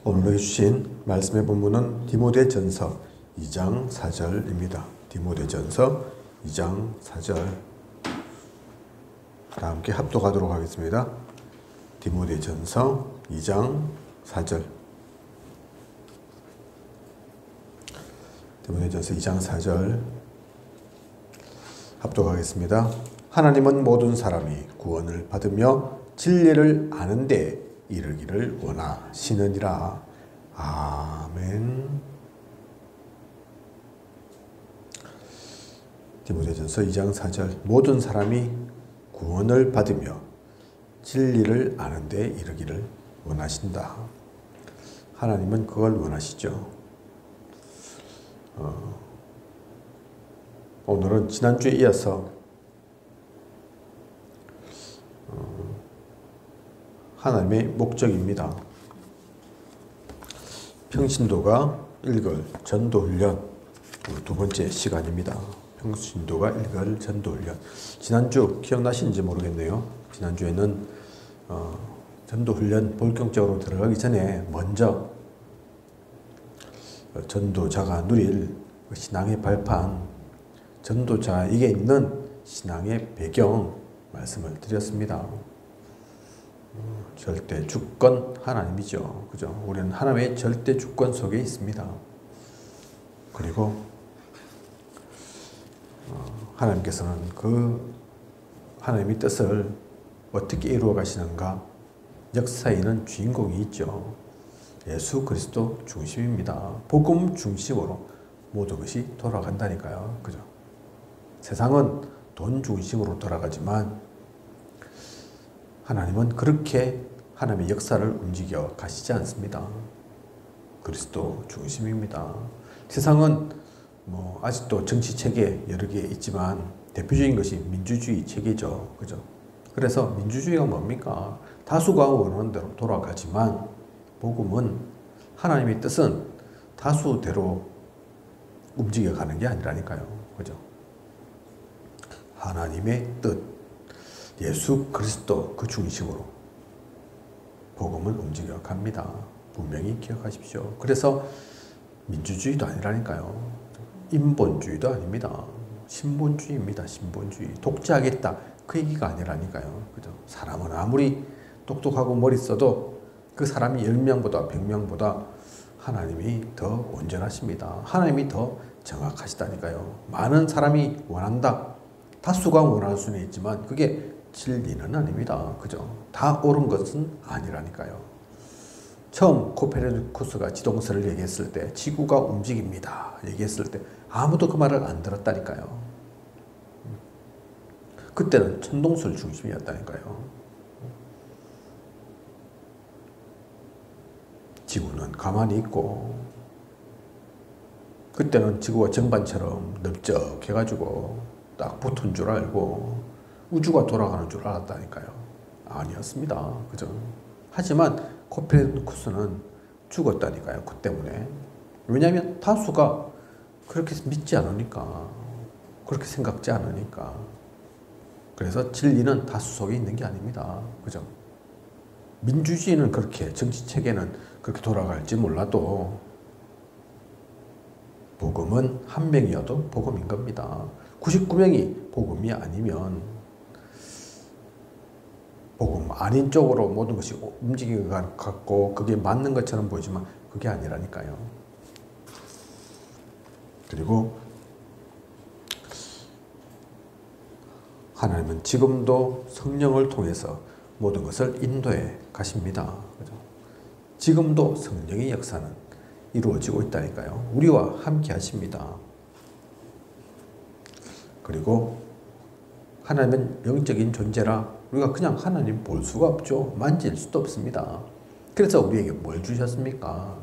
오늘 주신 말씀의 본문은 디모데전서 2장 4절입니다. 디모데전서 2장 4절. 다 함께 합독하도록 하겠습니다. 디모데전서 2장 4절. 디모데전서 2장 4절 합독하겠습니다. 하나님은 모든 사람이 구원을 받으며 진리를 아는 데 이르기를 원하시느니라. 아멘. 디모데전서 2장 4절. 모든 사람이 구원을 받으며 진리를 아는 데 이르기를 원하신다. 하나님은 그걸 원하시죠. 오늘은 지난주에 이어서 하나님의 목적입니다. 평신도가 읽을 전도훈련 두 번째 시간입니다. 평신도가 읽을 전도훈련. 지난주 기억나시는지 모르겠네요. 지난주에는 전도훈련 본격적으로 들어가기 전에 먼저 전도자가 누릴 신앙의 발판, 전도자에게 있는 신앙의 배경 말씀을 드렸습니다. 절대 주권 하나님이죠. 그죠? 우리는 하나님의 절대 주권 속에 있습니다. 그리고 하나님께서는 그 하나님의 뜻을 어떻게 이루어 가시는가 역사에는 주인공이 있죠. 예수 그리스도 중심입니다. 복음 중심으로 모든 것이 돌아간다니까요. 그죠? 세상은 돈 중심으로 돌아가지만 하나님은 그렇게 하나님의 역사를 움직여 가시지 않습니다. 그리스도 중심입니다. 세상은 아직도 정치 체계 여러 개 있지만 대표적인 것이 민주주의 체계죠. 그죠? 그래서 민주주의가 뭡니까? 다수가 원하는 대로 돌아가지만 복음은 하나님의 뜻은 다수대로 움직여가는 게 아니라니까요. 그죠? 하나님의 뜻, 예수 그리스도 그 중심으로 복음은 움직여갑니다. 분명히 기억하십시오. 그래서 민주주의도 아니라니까요. 인본주의도 아닙니다. 신본주의입니다. 신본주의. 독재하겠다. 그 얘기가 아니라니까요. 그죠? 사람은 아무리 똑똑하고 머리 써도 그 사람이 10명보다 100명보다 하나님이 더 온전하십니다. 하나님이 더 정확하시다니까요. 많은 사람이 원한다. 다수가 원할 수는 있지만 그게 진리는 아닙니다. 그죠? 다 옳은 것은 아니라니까요. 처음 코페르니쿠스가 지동설을 얘기했을 때 지구가 움직입니다. 얘기했을 때 아무도 그 말을 안 들었다니까요. 그때는 천동설 중심이었다니까요. 지구는 가만히 있고 그때는 지구가 정반처럼 넓적해가지고 딱 붙은 줄 알고 우주가 돌아가는 줄 알았다니까요. 아니었습니다. 그죠? 하지만 코페르니쿠스는 죽었다니까요. 그 때문에. 왜냐하면 다수가 그렇게 믿지 않으니까. 그렇게 생각지 않으니까. 그래서 진리는 다수 속에 있는 게 아닙니다. 그죠? 민주주의는 그렇게, 정치체계는 그렇게 돌아갈지 몰라도 복음은 한 명이어도 복음인 겁니다. 99명이 복음이 아니면 복음 아닌 쪽으로 모든 것이 움직이는 것 같고 그게 맞는 것처럼 보이지만 그게 아니라니까요. 그리고 하나님은 지금도 성령을 통해서 모든 것을 인도해 가십니다. 그죠? 지금도 성령의 역사는 이루어지고 있다니까요. 우리와 함께 하십니다. 그리고 하나님은 영적인 존재라 우리가 그냥 하나님 볼 수가 없죠. 만질 수도 없습니다. 그래서 우리에게 뭘 주셨습니까?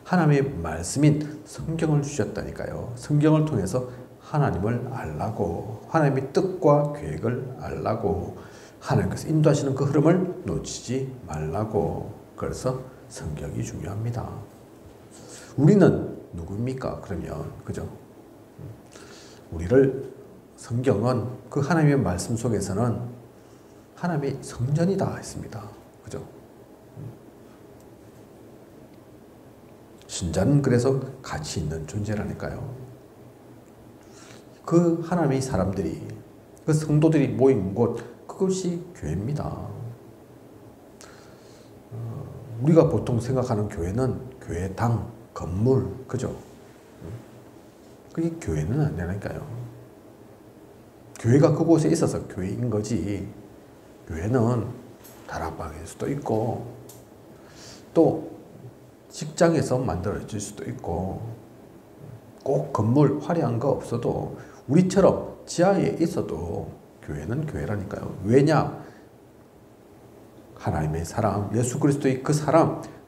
하나님의 말씀인 성경을 주셨다니까요. 성경을 통해서 하나님을 알라고, 하나님의 뜻과 계획을 알라고, 하나님께서 인도하시는 그 흐름을 놓치지 말라고. 그래서 성경이 중요합니다. 우리는 누구입니까? 그러면 그죠? 우리를 성경은 그 하나님의 말씀 속에서는 하나님의 성전이다 했습니다. 그죠? 신자는 그래서 가치 있는 존재라니까요. 그 하나님의 사람들이, 그 성도들이 모인 곳, 그것이 교회입니다. 우리가 보통 생각하는 교회는 교회당, 건물, 그죠? 그게 교회는 아니라니까요. 교회가 그곳에 있어서 교회인 거지, 교회는 다락방일 수도 있고, 또 직장에서 만들어질 수도 있고, 꼭 건물 화려한 거 없어도 우리처럼 지하에 있어도 교회는 교회라니까요. 왜냐? 하나님의 사람, 예수 그리스도의 그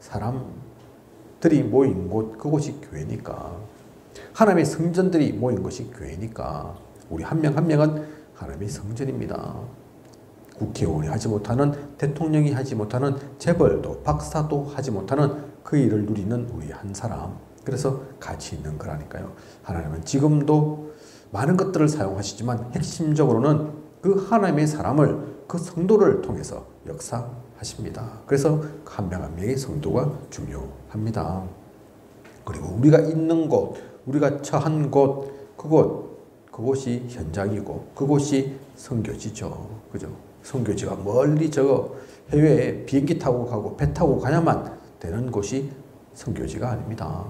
사람들이 모인 곳, 그곳이 교회니까. 하나님의 성전들이 모인 것이 교회니까. 우리 한 명 한 명은 하나님의 성전입니다. 국회의원이 하지 못하는, 대통령이 하지 못하는, 재벌도 박사도 하지 못하는 그 일을 누리는 우리 한 사람. 그래서 가치 있는 거라니까요. 하나님은 지금도 많은 것들을 사용하시지만 핵심적으로는 그 하나님의 사람을, 그 성도를 통해서 역사하십니다. 그래서 한 명 한 명의 성도가 중요합니다. 그리고 우리가 있는 곳, 우리가 처한 곳, 그곳이 현장이고 그곳이 선교지죠. 그죠? 선교지가 멀리 저 해외에 비행기 타고 가고 배 타고 가야만 되는 곳이 선교지가 아닙니다.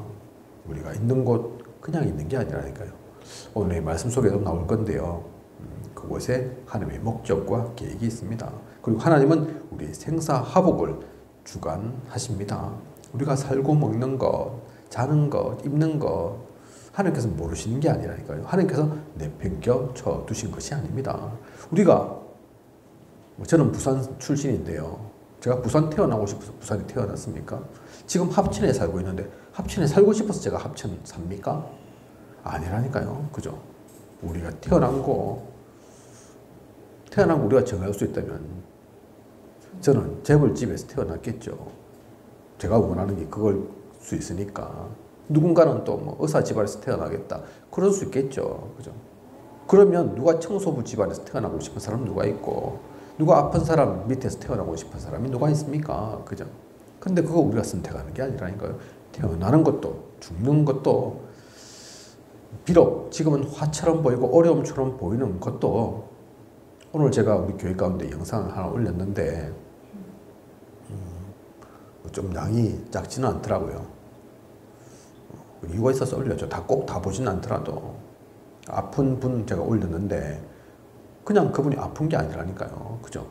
우리가 있는 곳, 그냥 있는 게 아니라니까요. 오늘의 말씀 속에도 나올 건데요. 그곳에 하나님의 목적과 계획이 있습니다. 그리고 하나님은 우리의 생사화복을 주관하십니다. 우리가 살고 먹는 것, 자는 것, 입는 것, 하나님께서 모르시는 게 아니라니까요. 하나님께서 내팽겨 쳐 두신 것이 아닙니다. 우리가, 저는 부산 출신인데요. 제가 부산 태어나고 싶어서 부산에 태어났습니까? 지금 합천에 살고 있는데 합천에 살고 싶어서 제가 합천 삽니까? 아니라니까요. 그죠? 우리가 태어난 거 우리가 정할 수 있다면 저는 재벌집에서 태어났겠죠. 제가 원하는 게 그걸 수 있으니까. 누군가는 또 뭐 의사 집안에서 태어나겠다. 그럴 수 있겠죠. 그죠? 그러면 누가 청소부 집안에서 태어나고 싶은 사람은 누가 있고, 누가 아픈 사람 밑에서 태어나고 싶은 사람이 누가 있습니까? 그죠? 근데 그거 우리가 선택하는 게 아니라니까요. 태어나는 것도, 죽는 것도, 비록 지금은 화처럼 보이고 어려움처럼 보이는 것도, 오늘 제가 우리 교회 가운데 영상을 하나 올렸는데, 좀 양이 작지는 않더라고요. 이유가 있어서 올렸죠. 꼭 다 보진 않더라도. 아픈 분 제가 올렸는데, 그냥 그분이 아픈 게 아니라니까요. 그죠?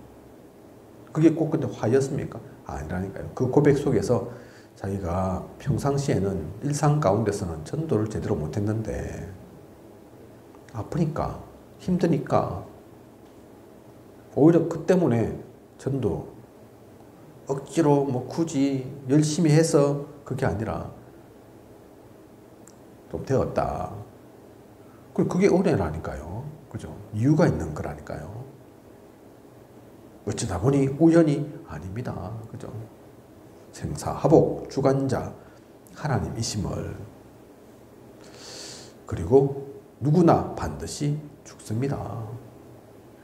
그게 꼭 근데 화였습니까? 아니라니까요. 그 고백 속에서 자기가 평상시에는 일상 가운데서는 전도를 제대로 못했는데, 아프니까, 힘드니까, 오히려 그 때문에 전도, 억지로 뭐 굳이 열심히 해서 그게 아니라 좀 되었다. 그게 은혜라니까요. 그죠? 이유가 있는 거라니까요. 어쩌다 보니 우연이 아닙니다. 그죠? 생사화복 주관자 하나님이심을. 그리고 누구나 반드시 죽습니다.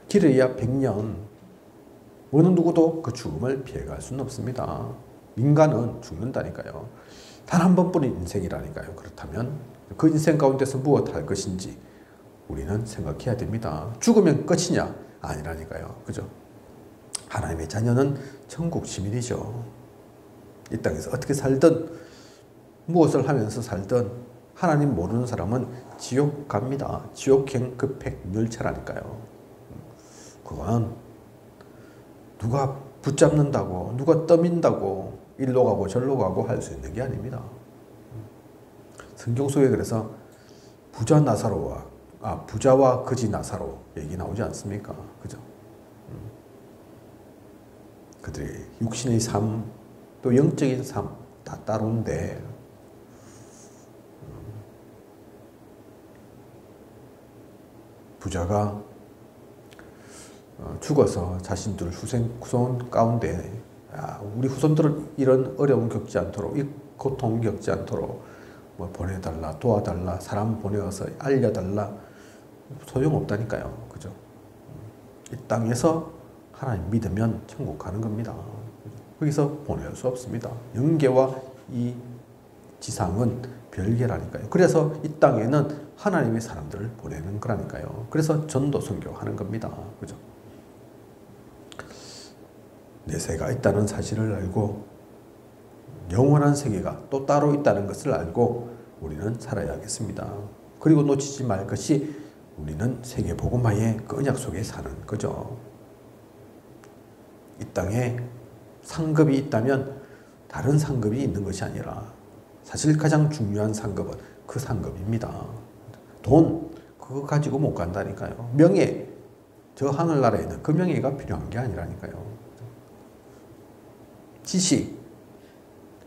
길어야 100년. 어느 누구도 그 죽음을 피해갈 수는 없습니다. 인간은 죽는다니까요. 단 한 번뿐인 인생이라니까요. 그렇다면 그 인생 가운데서 무엇 할 것인지 우리는 생각해야 됩니다. 죽으면 끝이냐? 아니라니까요. 그죠? 하나님의 자녀는 천국 시민이죠. 이 땅에서 어떻게 살든 무엇을 하면서 살든 하나님 모르는 사람은 지옥 갑니다. 지옥행 급행 열차라니까요. 그건 누가 붙잡는다고, 누가 떠민다고 일로 가고 절로 가고 할 수 있는 게 아닙니다. 성경 속에 그래서 부자와 거지 나사로 얘기 나오지 않습니까? 그죠? 그들이 육신의 삶, 또 영적인 삶 다 따로인데, 부자가 죽어서 자신들 후손 가운데, 우리 후손들은 이런 어려움 겪지 않도록, 이 고통 겪지 않도록 뭐 보내달라, 도와달라, 사람 보내어서 알려달라, 소용없다니까요. 그죠? 이 땅에서 하나님 믿으면 천국 가는 겁니다. 거기서 보낼 수 없습니다. 영계와 이 지상은 별개라니까요. 그래서 이 땅에는 하나님의 사람들을 보내는 거라니까요. 그래서 전도 선교하는 겁니다. 그죠? 내세가 있다는 사실을 알고 영원한 세계가 또 따로 있다는 것을 알고 우리는 살아야겠습니다. 그리고 놓치지 말 것이 우리는 세계 복음화의 그 언약 속에 사는 거죠. 이 땅에 상급이 있다면 다른 상급이 있는 것이 아니라 사실 가장 중요한 상급은 그 상급입니다. 돈, 그거 가지고 못 간다니까요. 명예, 저 하늘나라에는 그 명예가 필요한 게 아니라니까요. 지식,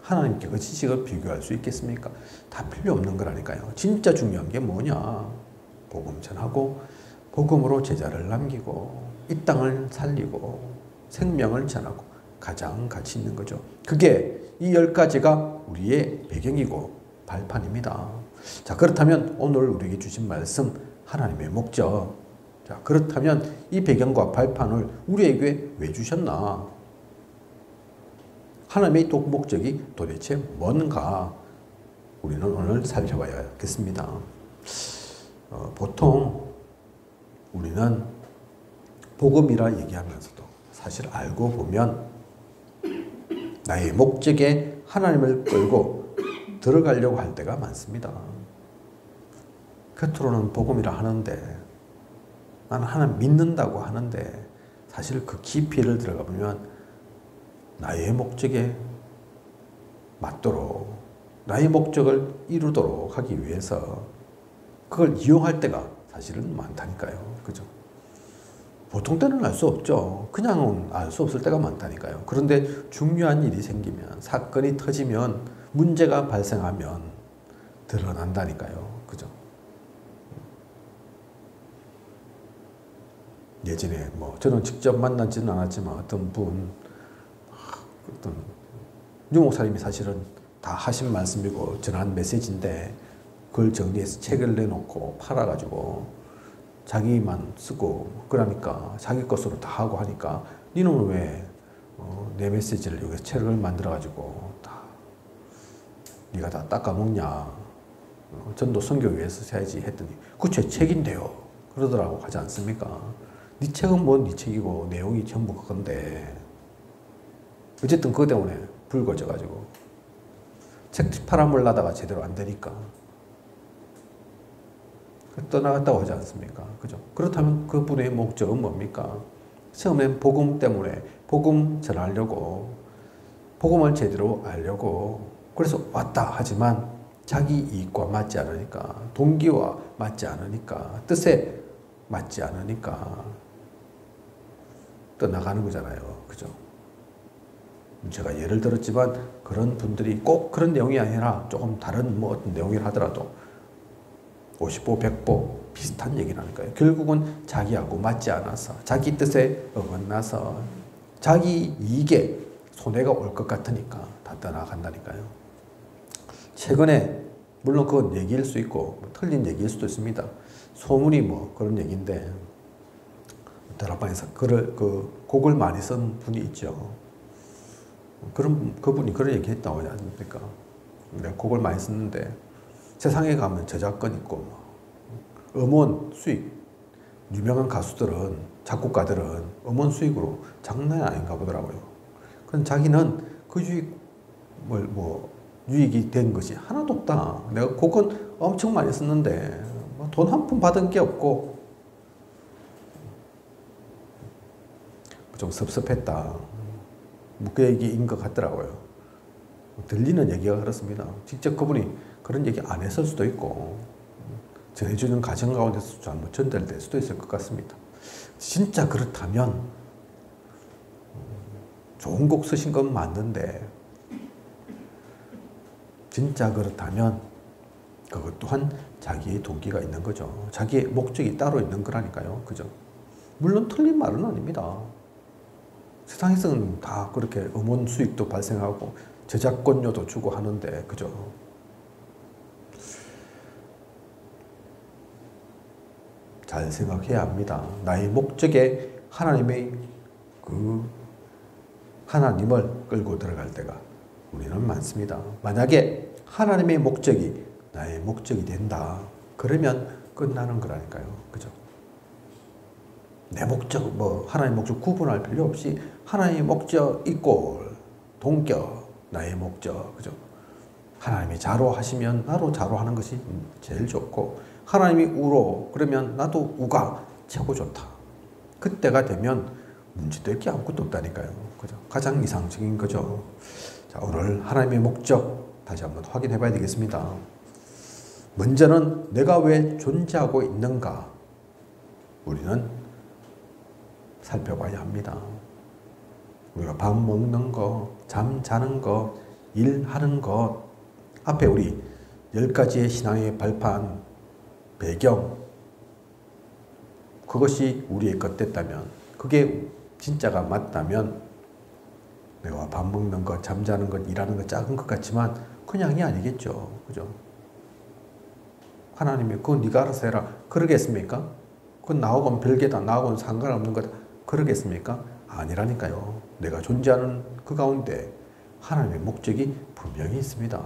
하나님께 그 지식을 비교할 수 있겠습니까? 다 필요 없는 거라니까요. 진짜 중요한 게 뭐냐? 복음 전하고 복음으로 제자를 남기고 이 땅을 살리고 생명을 전하고 가장 가치 있는 거죠. 그게 이 10가지가 우리의 배경이고 발판입니다. 자, 그렇다면 오늘 우리에게 주신 말씀 하나님의 목적. 자, 그렇다면 이 배경과 발판을 우리에게 왜 주셨나? 하나님의 목적이 도대체 뭔가 우리는 오늘 살펴봐야겠습니다. 보통 우리는 복음이라 얘기하면서도 사실 알고 보면 나의 목적에 하나님을 끌고 들어가려고 할 때가 많습니다. 겉으로는 복음이라 하는데 나는 하나님 믿는다고 하는데 사실 그 깊이를 들어가 보면 나의 목적에 맞도록 나의 목적을 이루도록 하기 위해서 그걸 이용할 때가 사실은 많다니까요. 그죠? 보통 때는 알 수 없죠. 그냥은 알 수 없을 때가 많다니까요. 그런데 중요한 일이 생기면 사건이 터지면 문제가 발생하면 드러난다니까요. 그죠? 예전에 저는 직접 만나지는 않았지만 어떤 유목사님이 사실은 다 하신 말씀이고 전한 메시지인데 그걸 정리해서 책을 내놓고 팔아가지고 자기만 쓰고 그러니까 자기 것으로 다 하고 하니까 니는 왜 내 메시지를 여기서 책을 만들어가지고 다 네가 다 닦아먹냐. 전도 선교 위해서 써야지 했더니 그 제 책인데요. 그러더라고 하지 않습니까? 네 책은 네 책이고 내용이 전부 그건데 어쨌든 그것 때문에 불거져가지고 책 팔아먹으려다가 제대로 안 되니까 떠나갔다고 하지 않습니까? 그죠? 그렇다면 그분의 목적은 뭡니까? 처음엔 복음 때문에 복음 전하려고 복음을 제대로 알려고 그래서 왔다 하지만 자기 이익과 맞지 않으니까 동기와 맞지 않으니까 뜻에 맞지 않으니까 떠나가는 거잖아요. 그죠? 제가 예를 들었지만 그런 분들이 꼭 그런 내용이 아니라 조금 다른 어떤 내용이라 하더라도 50보, 100보 비슷한 얘기라니까요. 결국은 자기하고 맞지 않아서 자기 뜻에 어긋나서 자기 이익에 손해가 올 것 같으니까 다 떠나간다니까요. 최근에 물론 그건 얘기일 수 있고 틀린 얘기일 수도 있습니다. 소문이 그런 얘기인데 다락방에서 곡을 많이 쓴 분이 있죠. 그분이 그런 얘기 했다고 하지 않습니까? 내가 곡을 많이 썼는데 세상에 가면 저작권 있고 음원 수익 유명한 가수들은 작곡가들은 음원 수익으로 장난이 아닌가 보더라고요. 그럼 자기는 그 유익이 된 것이 하나도 없다. 내가 곡은 엄청 많이 썼는데 돈 한 푼 받은 게 없고 좀 섭섭했다. 그 얘기인 것 같더라고요. 들리는 얘기가 그렇습니다. 직접 그분이 그런 얘기 안 했을 수도 있고 전해주는 가정 가운데서 잘못 전달될 수도 있을 것 같습니다. 진짜 그렇다면 좋은 곡 쓰신 건 맞는데 진짜 그렇다면 그것 또한 자기의 동기가 있는 거죠. 자기의 목적이 따로 있는 거라니까요. 그죠? 물론 틀린 말은 아닙니다. 세상에서는 다 그렇게 음원 수익도 발생하고 저작권료도 주고 하는데 그죠? 잘 생각해야 합니다. 나의 목적에 하나님의 하나님을 끌고 들어갈 때가 우리는 많습니다. 만약에 하나님의 목적이 나의 목적이 된다. 그러면 끝나는 거라니까요. 그죠? 내 목적, 하나님의 목적 구분할 필요 없이 하나님의 목적 이꼴 동격 나의 목적. 그죠? 하나님이 자로 하시면 나도 자로 하는 것이 제일 좋고, 하나님이 우로 그러면 나도 우가 최고 좋다. 그때가 되면 문제될 게 아무것도 없다니까요. 그죠? 가장 이상적인 거죠. 자, 오늘 하나님의 목적 다시 한번 확인해 봐야 되겠습니다. 먼저는 내가 왜 존재하고 있는가 우리는 살펴봐야 합니다. 우리가 밥 먹는 거, 잠 자는 거, 일하는 것, 앞에 우리 10가지의 신앙의 발판, 배경, 그것이 우리의 것 됐다면, 그게 진짜가 맞다면 내가 밥 먹는 것, 잠자는 것, 일하는 것 작은 것 같지만 그냥이 아니겠죠. 그죠? 하나님이 그거 네가 알아서 해라. 그러겠습니까? 그건 나하고는 별개다. 나하고는 상관없는 거다. 그러겠습니까? 아니라니까요. 내가 존재하는 그 가운데 하나님의 목적이 분명히 있습니다.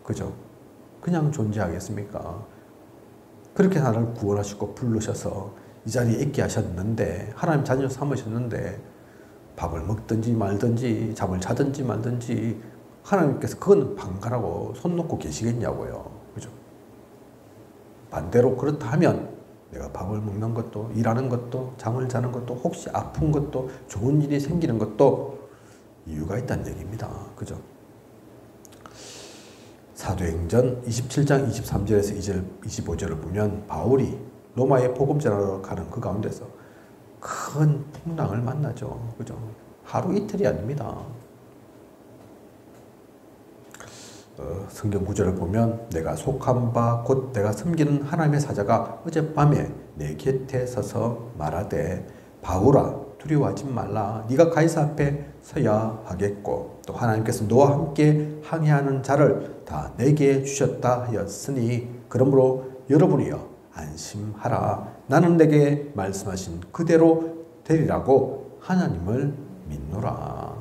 그죠? 그냥 존재하겠습니까? 그렇게 나를 구원하시고 부르셔서 이 자리에 있게 하셨는데, 하나님 자녀 삼으셨는데 밥을 먹든지 말든지 잠을 자든지 말든지 하나님께서 그건 방관하고 손 놓고 계시겠냐고요. 그죠? 반대로 그렇다 하면 내가 밥을 먹는 것도, 일하는 것도, 잠을 자는 것도, 혹시 아픈 것도, 좋은 일이 생기는 것도 이유가 있다는 얘기입니다. 그죠? 사도행전 27장 23절에서 2절, 25절을 보면 바울이 로마에 복음 전하러 가는 그 가운데서 큰 풍랑을 만나죠. 그죠? 하루 이틀이 아닙니다. 성경 구절을 보면 내가 속한 바 곧 내가 섬기는 하나님의 사자가 어젯밤에 내 곁에 서서 말하되 바울아 두려워하지 말라. 네가 가이사 앞에 서야 하겠고 또 하나님께서 너와 함께 항해하는 자를 다 내게 주셨다 하였으니 그러므로 여러분이여 안심하라. 나는 내게 말씀하신 그대로 되리라고 하나님을 믿노라.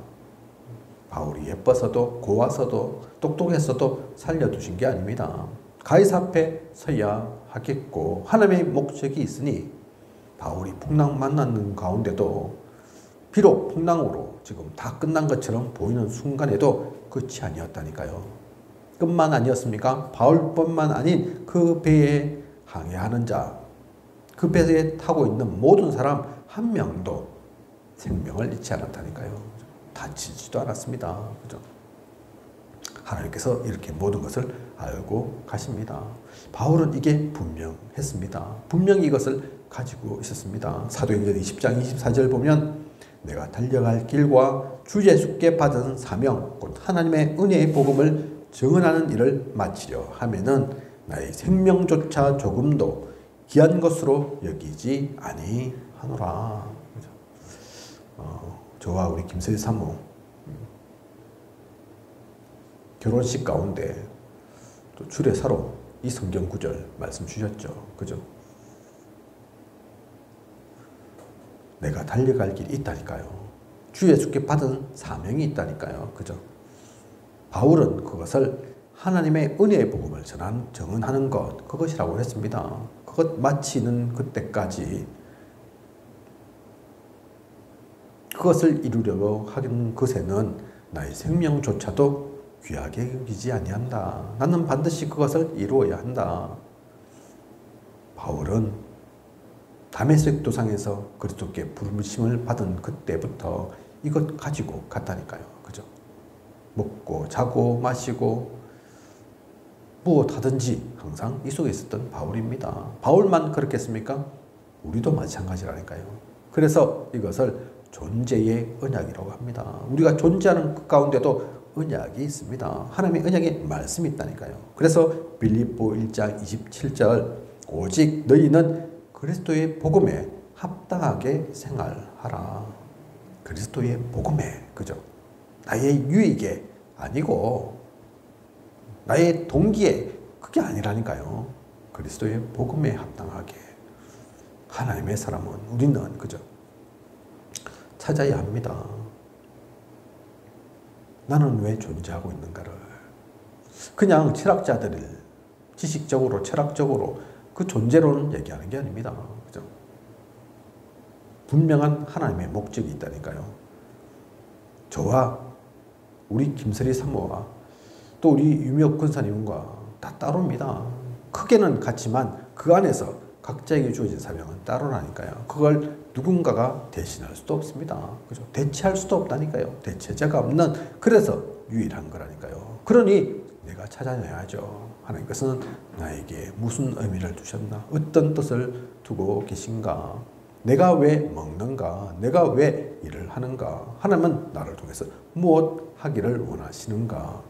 바울이 예뻐서도 고와서도 똑똑했어도 살려두신 게 아닙니다. 가이사 앞에 서야 하겠고 하나님의 목적이 있으니 바울이 풍랑 만나는 가운데도 비록 풍랑으로 지금 다 끝난 것처럼 보이는 순간에도 끝이 아니었다니까요. 끝만 아니었습니까? 바울뿐만 아닌 그 배에 항해하는 자, 그 배에 타고 있는 모든 사람 한 명도 생명을 잃지 않았다니까요. 다치지도 않았습니다. 그죠? 하나님께서 이렇게 모든 것을 알고 가십니다. 바울은 이게 분명했습니다. 분명히 이것을 가지고 있었습니다. 사도행전 20장 24절 보면 내가 달려갈 길과 주 예수께 받은 사명 곧 하나님의 은혜의 복음을 증언하는 일을 마치려 하면은 나의 생명조차 조금도 귀한 것으로 여기지 아니하노라. 저와 우리 김서희 사모 결혼식 가운데 또 주례사로 이 성경 구절 말씀 주셨죠. 그죠? 내가 달려갈 길이 있다니까요. 주 예수께 받은 사명이 있다니까요. 그죠? 바울은 그것을 하나님의 은혜의 복음을 증언하는 것, 그것이라고 했습니다. 그것 마치는 그때까지 그것을 이루려고 하는 것에는 나의 생명조차도 귀하게 여기지 아니한다. 나는 반드시 그것을 이루어야 한다. 바울은 다메섹 도상에서 그리스도께 부르심을 받은 그때부터 이것 가지고 갔다니까요. 그죠? 먹고 자고 마시고 무엇하든지 항상 이 속에 있었던 바울입니다. 바울만 그렇겠습니까? 우리도 마찬가지라니까요. 그래서 이것을 존재의 언약이라고 합니다. 우리가 존재하는 그 가운데도 언약이 있습니다. 하나님의 언약의 말씀이 있다니까요. 그래서 빌립보 1장 27절 오직 너희는 그리스도의 복음에 합당하게 생활하라. 그리스도의 복음에, 그죠? 나의 유익에 아니고 나의 동기에 그게 아니라니까요. 그리스도의 복음에 합당하게. 하나님의 사람은 우리는 그죠? 찾아야 합니다. 나는 왜 존재하고 있는가를 그냥 철학자들이 지식적으로 철학적으로 그 존재론을 얘기하는 게 아닙니다. 그죠? 분명한 하나님의 목적이 있다니까요. 저와 우리 김설희 사모와 또 우리 유미옥 권사님과 다 따로입니다. 크게는 같지만 그 안에서 각자에게 주어진 사명은 따로라니까요. 그걸 누군가가 대신할 수도 없습니다. 그죠? 대체할 수도 없다니까요. 대체자가 없는, 그래서 유일한 거라니까요. 그러니 내가 찾아내야죠. 하나님께서는 나에게 무슨 의미를 두셨나? 어떤 뜻을 두고 계신가? 내가 왜 먹는가? 내가 왜 일을 하는가? 하나님은 나를 통해서 무엇 하기를 원하시는가?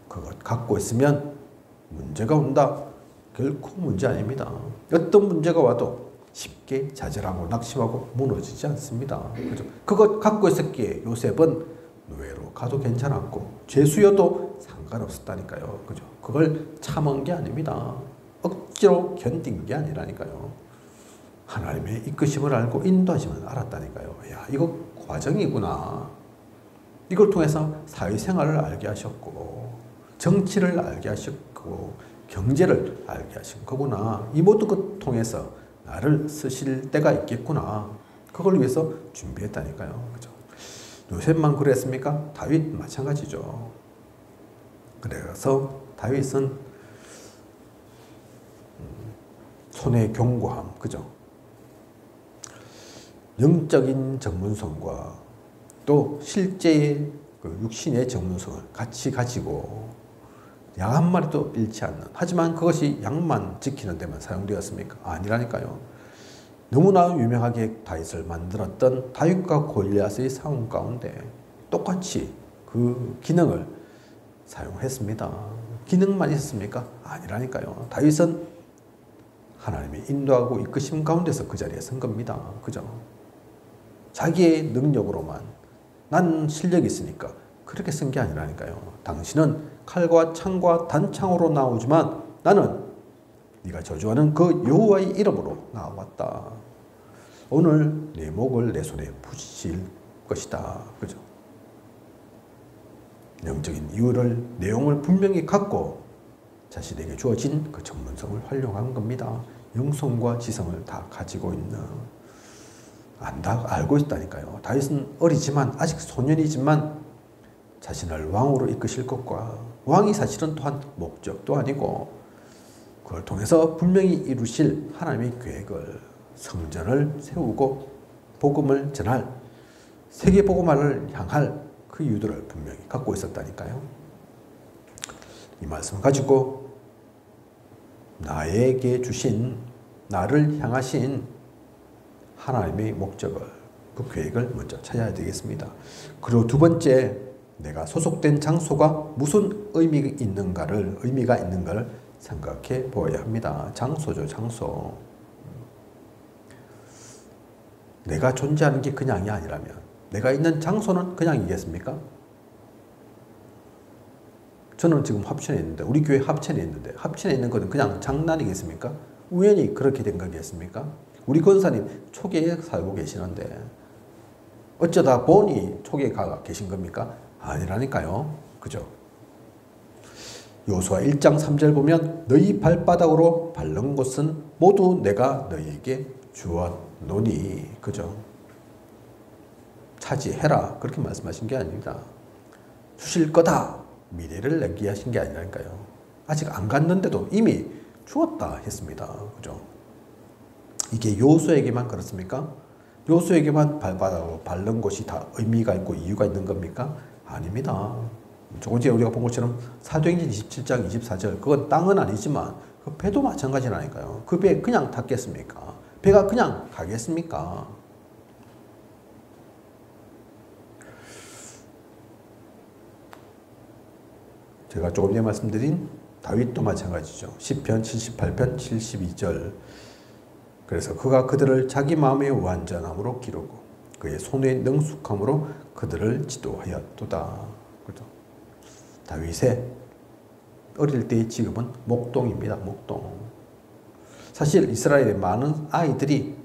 그것 갖고 있으면 문제가 온다. 결코 문제 아닙니다. 어떤 문제가 와도 쉽게 좌절하고 낙심하고 무너지지 않습니다. 그죠? 그것 갖고 있었기에 요셉은 노예로 가도 괜찮았고 죄수여도 상관없었다니까요. 그죠? 그걸 참은 게 아닙니다. 억지로 견딘 게 아니라니까요. 하나님의 이끄심을 알고 인도하심을 알았다니까요. 야, 이거 과정이구나. 이걸 통해서 사회생활을 알게 하셨고 정치를 알게 하셨고 경제를 알게 하신 거구나. 이 모든 것 통해서 나를 쓰실 때가 있겠구나. 그걸 위해서 준비했다니까요. 그죠? 요셉만 그랬습니까? 다윗 마찬가지죠. 그래서 다윗은 손의 견고함, 그죠? 영적인 전문성과 또 실제의 그 육신의 전문성을 같이 가지고 양 한 마리도 잃지 않는, 하지만 그것이 양만 지키는 데만 사용되었습니까? 아니라니까요. 너무나 유명하게 다윗을 만들었던 다윗과 골리앗의 싸움 가운데 똑같이 그 기능을 사용했습니다. 기능만 있었습니까? 아니라니까요. 다윗은 하나님이 인도하고 이끄심 가운데서 그 자리에 선 겁니다. 그죠? 자기의 능력으로만 난 실력이 있으니까 그렇게 쓴 게 아니라니까요. 당신은 칼과 창과 단창으로 나오지만 나는 네가 저주하는 그 여호와의 이름으로 나왔다. 오늘 내 목을 내 손에 붙이실 것이다. 그죠? 영적인 이유를, 내용을 분명히 갖고 자신에게 주어진 그 전문성을 활용한 겁니다. 영성과 지성을 다 가지고 있는, 알고 있다니까요. 다윗은 어리지만, 아직 소년이지만 자신을 왕으로 이끄실 것과 왕이 사실은 또한 목적도 아니고 그걸 통해서 분명히 이루실 하나님의 계획을, 성전을 세우고 복음을 전할, 세계 복음화를 향할 그 이유들을 분명히 갖고 있었다니까요. 이 말씀을 가지고 나에게 주신, 나를 향하신 하나님의 목적을, 그 계획을 먼저 찾아야 되겠습니다. 그리고 두 번째, 내가 소속된 장소가 무슨 의미가 있는가를 생각해 보아야 합니다. 장소죠, 장소. 내가 존재하는 게 그냥이 아니라면 내가 있는 장소는 그냥이겠습니까? 저는 지금 합천에 있는데, 우리 교회 합천에 있는데, 합천에 있는 것은 그냥 장난이겠습니까? 우연히 그렇게 된 거겠습니까? 우리 권사님 초계에 살고 계시는데 어쩌다 보니 초계에 가 계신 겁니까? 아니라니까요. 그죠? 여호수아 1장 3절 보면 너희 발바닥으로 밟는 곳은 모두 내가 너희에게 주었노니. 그죠? 차지해라. 그렇게 말씀하신 게 아닙니다. 주실 거다. 미래를 얘기하신 게 아니라니까요. 아직 안 갔는데도 이미 주었다 했습니다. 그죠? 이게 여호수아에게만 그렇습니까? 여호수아에게만 발바닥으로 밟는 곳이 다 의미가 있고 이유가 있는 겁니까? 아닙니다. 조금 전에 우리가 본 것처럼 사도행전 27장 24절, 그건 땅은 아니지만 그 배도 마찬가지라니까요. 그 배 그냥 탔겠습니까? 배가 그냥 가겠습니까? 제가 조금 전에 말씀드린 다윗도 마찬가지죠. 시편 78편 72절. 그래서 그가 그들을 자기 마음의 완전함으로 기르고 그의 손의 능숙함으로 그들을 지도하였도다. 그렇죠? 다윗의 어릴 때의 직업은 목동입니다. 목동. 사실 이스라엘의 많은 아이들이,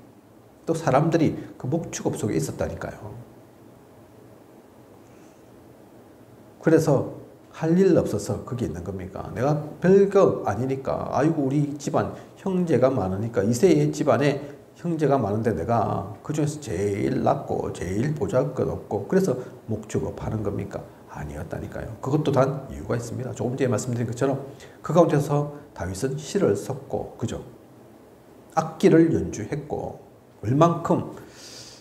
또 사람들이 그 목축업 속에 있었다니까요. 그래서 할 일 없어서 거기 있는 겁니까? 내가 별거 아니니까, 아이고 우리 집안 형제가 많으니까, 이세의 집안에 형제가 많은데 내가 그 중에서 제일 낮고 제일 보잘것없고 그래서 목주고 파는 겁니까? 아니었다니까요. 그것도 단 이유가 있습니다. 조금 전에 말씀드린 것처럼 그 가운데서 다윗은 시를 썼고, 그죠? 악기를 연주했고, 얼만큼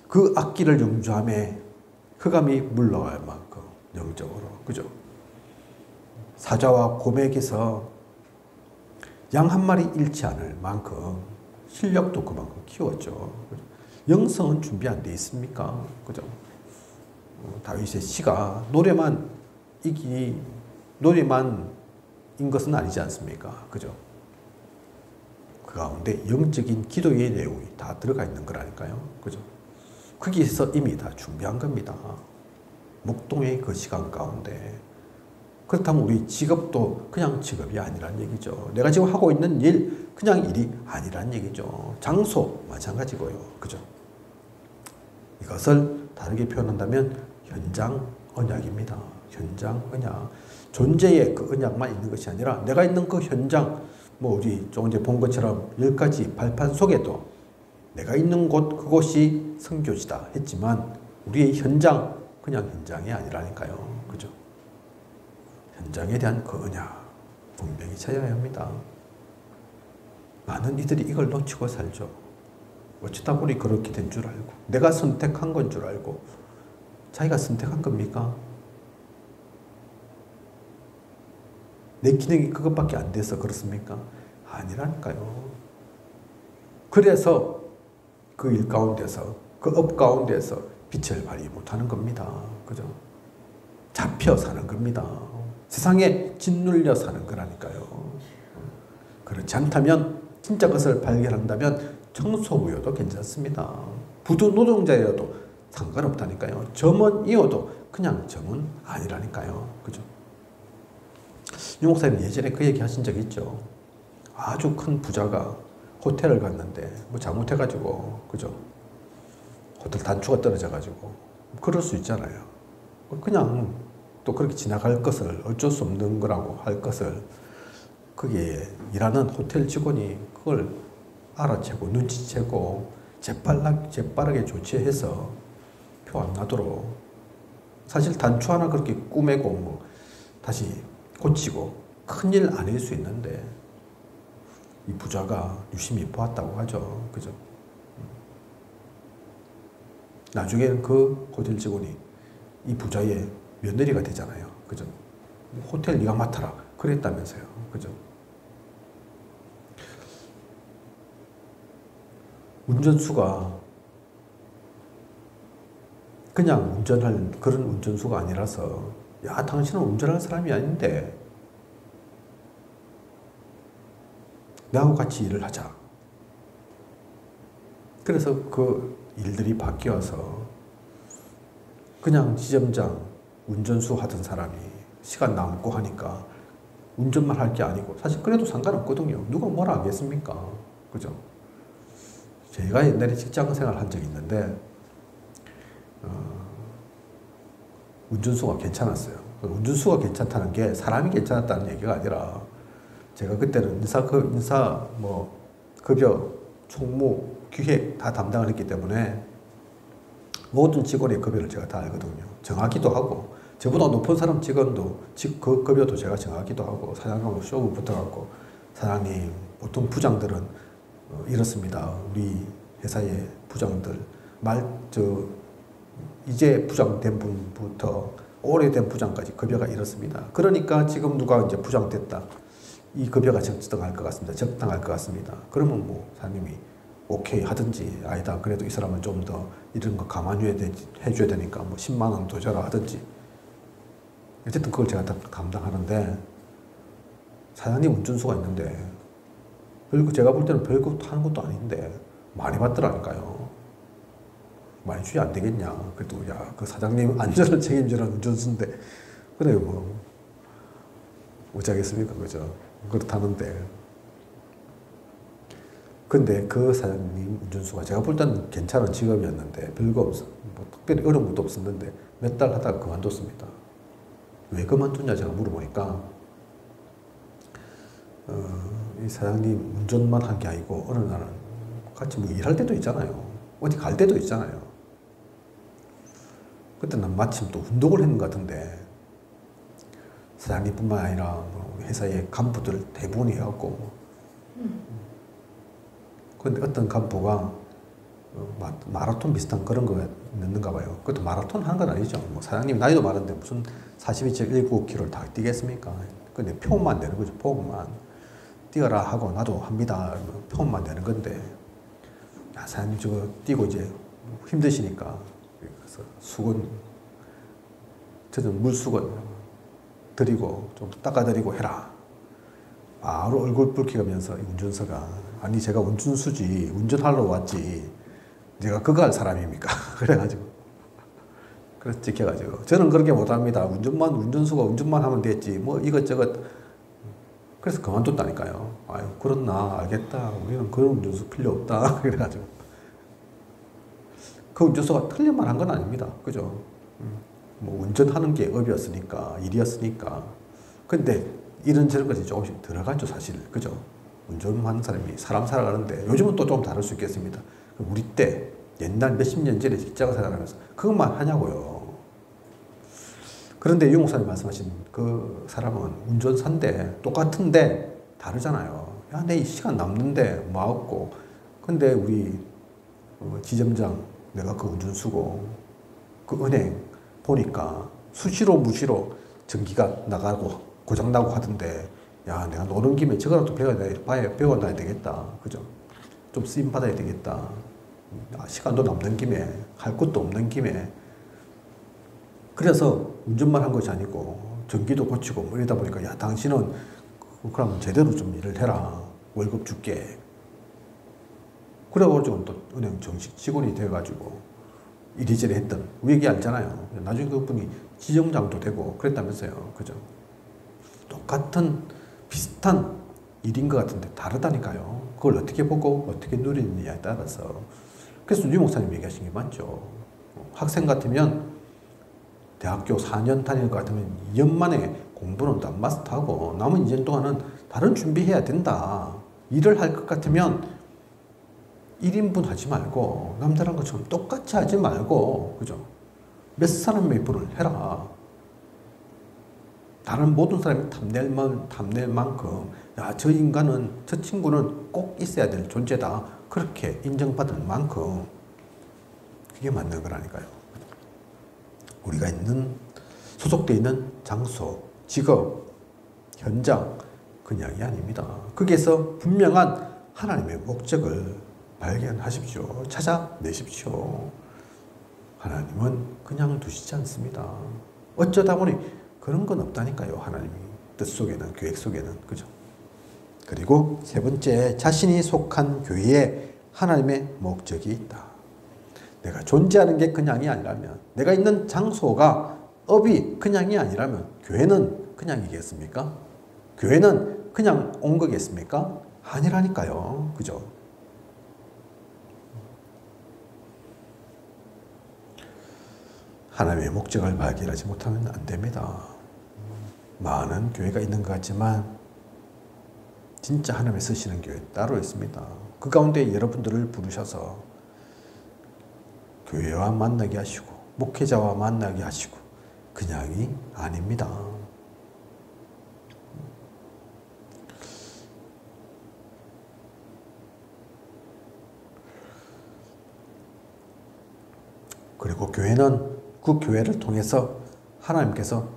그 악기를 연주함에 흑암이 물러갈 만큼 영적으로, 그죠? 사자와 곰에게서 양 한 마리 잃지 않을 만큼 실력도 그만큼 키웠죠. 그죠? 영성은 준비 안 돼 있습니까? 그죠? 다윗의 시가 노래만인 것은 아니지 않습니까? 그죠? 그 가운데 영적인 기도의 내용이 다 들어가 있는 거라니까요. 그죠? 거기에서 이미 다 준비한 겁니다. 목동의 그 시간 가운데. 그렇다면 우리 직업도 그냥 직업이 아니란 얘기죠. 내가 지금 하고 있는 일, 그냥 일이 아니란 얘기죠. 장소, 마찬가지고요. 그죠? 이것을 다르게 표현한다면 현장 언약입니다. 현장 언약. 존재의 그 언약만 있는 것이 아니라 내가 있는 그 현장, 우리 조금 전에 본 것처럼 10가지 발판 속에도 내가 있는 곳, 그곳이 선교지다 했지만 우리의 현장, 그냥 현장이 아니라니까요. 그죠? 현장에 대한 그 언약 분명히 찾아야 합니다. 많은 이들이 이걸 놓치고 살죠. 어쩌다 보니 그렇게 된 줄 알고, 내가 선택한 건 줄 알고. 자기가 선택한 겁니까? 내 기능이 그것밖에 안 돼서 그렇습니까? 아니라니까요. 그래서 그 일 가운데서, 그 업 가운데서 빛을 발휘 못하는 겁니다. 그죠? 잡혀 사는 겁니다. 세상에 짓눌려 사는 거라니까요. 그렇지 않다면, 진짜 그것을 발견한다면 청소부여도 괜찮습니다. 부두 노동자여도 상관없다니까요. 점원이어도 그냥 점은 아니라니까요. 그죠? 유 목사님 예전에 그 얘기 하신 적 있죠. 아주 큰 부자가 호텔을 갔는데 잘못해가지고, 그죠? 호텔 단추가 떨어져가지고 그럴 수 있잖아요. 그냥 또 그렇게 지나갈 것을, 어쩔 수 없는 거라고 할 것을 거기에 일하는 호텔 직원이 그걸 알아채고 눈치채고 재빠르게 조치해서 표 안 나도록, 사실 단추 하나 그렇게 꾸매고 다시 고치고 큰일 아닐 수 있는데 이 부자가 유심히 보았다고 하죠. 그죠? 나중에는 그 호텔 직원이 이 부자의 며느리가 되잖아요. 그죠? 호텔 네가 맡아라 그랬다면서요. 그죠? 운전수가 그냥 운전할 그런 운전수가 아니라서, 야, 당신은 운전할 사람이 아닌데 나하고 같이 일을 하자. 그래서 그 일들이 바뀌어서 그냥 지점장 운전수 하던 사람이 시간 남고 하니까 운전만 할 게 아니고, 사실 그래도 상관없거든요. 누가 뭐라 하겠습니까? 그죠? 제가 옛날에 직장 생활 한 적이 있는데 운전수가 괜찮았어요. 운전수가 괜찮다는 게 사람이 괜찮았다는 얘기가 아니라, 제가 그때는 급여, 총무, 기획 다 담당을 했기 때문에 모든 직원의 급여를 제가 다 알거든요. 정하기도 하고, 저보다 높은 사람 직원도 그 급여도 제가 정하기도 하고, 사장님하고 쇼부 붙어갖고, 사장님, 보통 부장들은 이렇습니다. 우리 회사의 부장들 이제 부장 된 분부터 오래된 부장까지 급여가 이렇습니다. 그러니까 지금 누가 이제 부장 됐다, 이 급여가 적당할 것 같습니다. 적당할 것 같습니다. 그러면 사장님이 오케이 하든지, 아니다 그래도 이 사람은 좀 더 이런 거 감안해줘야 되니까 10만 원 더 줘라 하든지. 어쨌든 그걸 제가 다 감당하는데, 사장님 운전수가 있는데 제가 볼 때는 별거 하는 것도 아닌데 많이 받더라니까요. 많이 주지 안 되겠냐. 그래도 야, 그 사장님 안전을 책임지는 운전수인데, 그래요 어쩌겠습니까. 그죠? 그렇다는데. 근데 그 사장님 운전수가 제가 볼 때는 괜찮은 직업이었는데, 별거 특별히 어려운 것도 없었는데 몇 달 하다가 그만뒀습니다. 왜 그만두냐 제가 물어보니까 이 사장님 운전만 한 게 아니고 어느 날은 같이 뭐 일할 때도 있잖아요. 어디 갈 때도 있잖아요. 그때는 마침 또 운동을 했는 것 같은데 사장님뿐만 아니라 뭐 회사의 간부들 대부분이 해갖고 그런데 어떤 간부가 마라톤 비슷한 그런 거 넣는가 봐요. 그것도 마라톤 하는 건 아니죠. 뭐 사장님 나이도 많은데 무슨 42.19km를 다 뛰겠습니까? 근데 표만 내는 거죠. 표만. 뛰어라 하고 나도 합니다. 표만 내는 건데 야, 사장님 저거 뛰고 이제 힘드시니까 그래서 수건 저는 물수건 드리고 좀 닦아드리고 해라. 바로 얼굴 붉혀가면서 운전사가 아니 제가 운전수지 운전하러 왔지 제가 그거 할 사람입니까? 그래가지고 그래서 지켜가지고 저는 그렇게 못합니다. 운전수가 운전만 하면 됐지 뭐 이것저것 그래서 그만뒀다니까요. 아유 그렇나 알겠다. 우리는 그런 운전수 필요 없다. 그래가지고 그 운전수가 틀린 말 한 건 아닙니다. 그죠? 뭐 운전하는 게 업이었으니까 일이었으니까 근데 이런저런 것이 조금씩 들어가죠 사실. 그죠? 운전하는 사람이 사람 살아가는데 요즘은 또 좀 다를 수 있겠습니다. 우리 때 옛날 몇십 년 전에 직장 생활하면서 그것만 하냐고요. 그런데 유 목사님 말씀하신 그 사람은 운전사인데 똑같은데 다르잖아요. 야, 내 이 시간 남는데 뭐하고 근데 우리 지점장 내가 그 운전수고 그 은행 보니까 수시로 무시로 전기가 나가고 고장나고 하던데 야 내가 노는 김에 저거라도 배워놔야 되겠다. 그죠? 좀 쓰임 받아야 되겠다. 시간도 남는 김에 할 것도 없는 김에 그래서 운전만 한 것이 아니고 전기도 고치고 뭐 이러다 보니까 야 당신은 그럼 제대로 좀 일을 해라. 월급 줄게. 그래가지고 또 은행 정식 직원이 돼가지고 이리저리 했던 우리 얘기 알잖아요. 나중에 그분이 지점장도 되고 그랬다면서요. 그죠? 똑같은 비슷한 일인 것 같은데 다르다니까요. 그걸 어떻게 보고 어떻게 누리느냐에 따라서. 그래서 유 목사님 얘기하신 게 맞죠. 학생 같으면 대학교 4년 다닐 것 같으면 2년 만에 공부는 다 마스터하고 남은 2년 동안은 다른 준비해야 된다. 일을 할 것 같으면 1인분 하지 말고 남들한 것처럼 똑같이 하지 말고 그죠? 몇 사람의 분을 해라. 다른 모든 사람이 탐낼 만큼 야, 저 인간은 저 친구는 꼭 있어야 될 존재다. 그렇게 인정받을 만큼 그게 맞는 거라니까요. 우리가 소속되어 있는 장소, 직업, 현장 그냥이 아닙니다. 거기에서 분명한 하나님의 목적을 발견하십시오. 찾아내십시오. 하나님은 그냥 두시지 않습니다. 어쩌다 보니 그런 건 없다니까요. 하나님이 뜻 속에는 계획 속에는 그죠? 그리고 세 번째 자신이 속한 교회에 하나님의 목적이 있다. 내가 존재하는 게 그냥이 아니라면 내가 있는 장소가 업이 그냥이 아니라면 교회는 그냥이겠습니까? 교회는 그냥 온 거겠습니까? 아니라니까요. 그죠? 하나님의 목적을 발견하지 못하면 안 됩니다. 많은 교회가 있는 것 같지만 진짜 하나님의 쓰시는 교회 따로 있습니다. 그 가운데 여러분들을 부르셔서 교회와 만나게 하시고 목회자와 만나게 하시고 그냥이 아닙니다. 그리고 교회는 그 교회를 통해서 하나님께서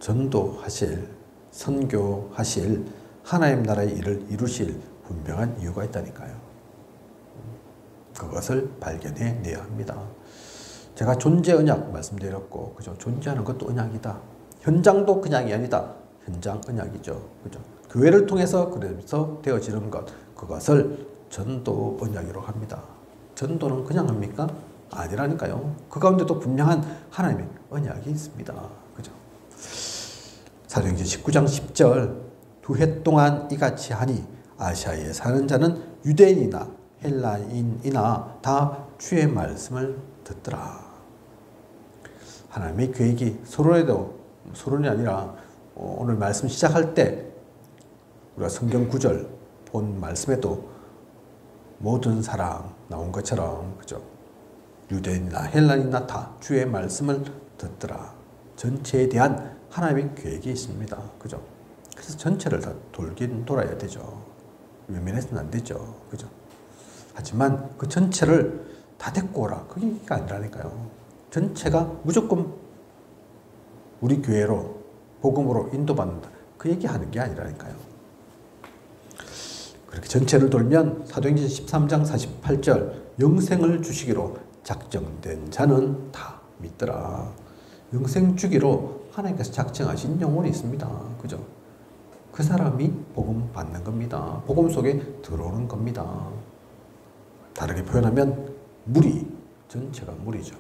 전도하실, 선교하실 하나님 나라의 일을 이루실 분명한 이유가 있다니까요. 그것을 발견해내야 합니다. 제가 존재 언약 말씀드렸고, 그죠? 존재하는 것도 언약이다. 현장도 그냥이 아니다. 현장 언약이죠. 그죠? 교회를 통해서 그래서 되어지는 것, 그것을 전도 언약이라고 합니다. 전도는 그냥 합니까? 아니라니까요. 그 가운데도 분명한 하나님의 언약이 있습니다. 그죠? 사도행전 19장 10절 2해 동안 이같이 하니 아시아에 사는 자는 유대인이나 헬라인이나 다 주의 말씀을 듣더라. 하나님의 계획이 서로에도 서론이 아니라 오늘 말씀 시작할 때 우리가 성경 구절 본 말씀에도 모든 사랑 나온 것처럼, 그죠? 유대인이나 헬라인이나 다 주의 말씀을 듣더라. 전체에 대한 하나님의 계획이 있습니다. 그죠? 그래서 전체를 다 돌긴 돌아야 되죠. 외면해서는 안 되죠. 그죠? 하지만 그 전체를 다 데리고 오라. 그게 아니라니까요. 전체가 무조건 우리 교회로, 복음으로 인도받는다. 그 얘기하는 게 아니라니까요. 그렇게 전체를 돌면 사도행전 13장 48절 영생을 주시기로 작정된 자는 다 믿더라. 영생 주기로 하나님께서 작정하신 영혼이 있습니다. 그죠? 그 사람이 복음 받는 겁니다. 복음 속에 들어오는 겁니다. 다르게 표현하면 무리, 전체가 무리죠.